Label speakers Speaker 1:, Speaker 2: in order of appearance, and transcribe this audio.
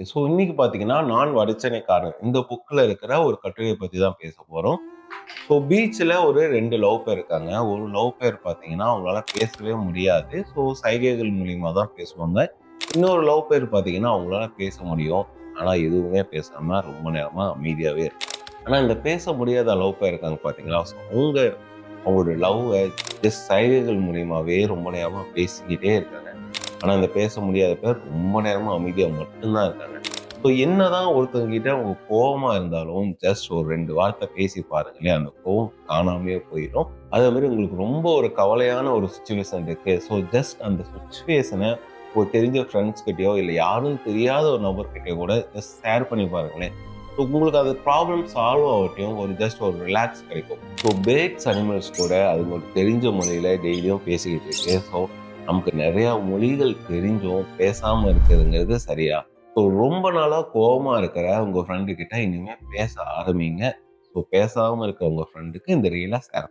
Speaker 1: So இன்னைக்கு பார்த்தீங்கன்னா, நான் வடச்சென்னைக்காரன். இந்த புக்ல இருக்கிற ஒரு கட்டுரைய பத்தி தான் பேச போறோம். ஸோ பீச்ல ஒரு 2 லவ் பேர் இருக்காங்க. ஒரு லவ் பேர் பார்த்தீங்கன்னா, அவங்களால பேசவே முடியாது. ஸோ சைகைகள் மூலியமா தான் பேசுவாங்க. இன்னொரு லவ் பேர் பார்த்தீங்கன்னா, அவங்களால பேச முடியும். ஆனா எதுவுமே பேசாம ரொம்ப நேரமா அமைதியாவே இருப்பாங்க. ஆனா இந்த பேச முடியாத லவ் பேர் இருக்காங்க பார்த்தீங்களா? ஸோ அவங்களோட லவ்வ ஜஸ்ட் சைகைகள் மூலியமாவே ரொம்ப நேரமா பேசிக்கிட்டே இருக்காங்க. ஆனா இந்த பேச முடியாத பேர் ரொம்ப நேரமா அமைதியா மட்டும் தான் இருக்காங்க. ஸோ என்னதான் ஒருத்தவங்ககிட்ட அவங்க கோவமா இருந்தாலும், ஜஸ்ட் ஒரு 2 வார்த்தை பேசி பாருங்களேன், அந்த கோவம் காணாமயே போயிரும். அதே மாரி உங்களுக்கு ரொம்ப ஒரு கவலையான ஒரு சிச்சுவேஷன் இருக்கு. ஸோ ஜஸ்ட் அந்த சிச்சுவேஷன ஒரு தெரிஞ்ச ஃப்ரெண்ட்ஸ் கிட்டயோ, இல்ல யாரும் தெரியாத ஒரு நபர்கிட்டயோ கூட ஜஸ்ட் ஷேர் பண்ணி பாருங்களேன். ஸோ உங்களுக்கு அது ப்ராப்ளம் சால்வ் ஆகட்டியும் ஒரு ஜஸ்ட் ஒரு ரிலாக்ஸ் கிடைக்கும். ஸோ பேர்ட்ஸ், அனிமல்ஸ் கூட அதுங்களுக்கு தெரிஞ்ச மொழியில டெய்லியும் பேசிக்கிட்டு இருக்கு. ஸோ நமக்கு நிறைய மொழிகள் தெரிஞ்சும் பேசாம இருக்கிறதுங்கிறது சரியா? ஸோ ரொம்ப நாளா கோவமா இருக்கிற உங்க ஃப்ரெண்டு கிட்ட இனிமே பேச ஆரம்பிங்க. ஸோ பேசாம இருக்க உங்க ஃப்ரெண்டுக்கு இந்த ரீல ஷேர்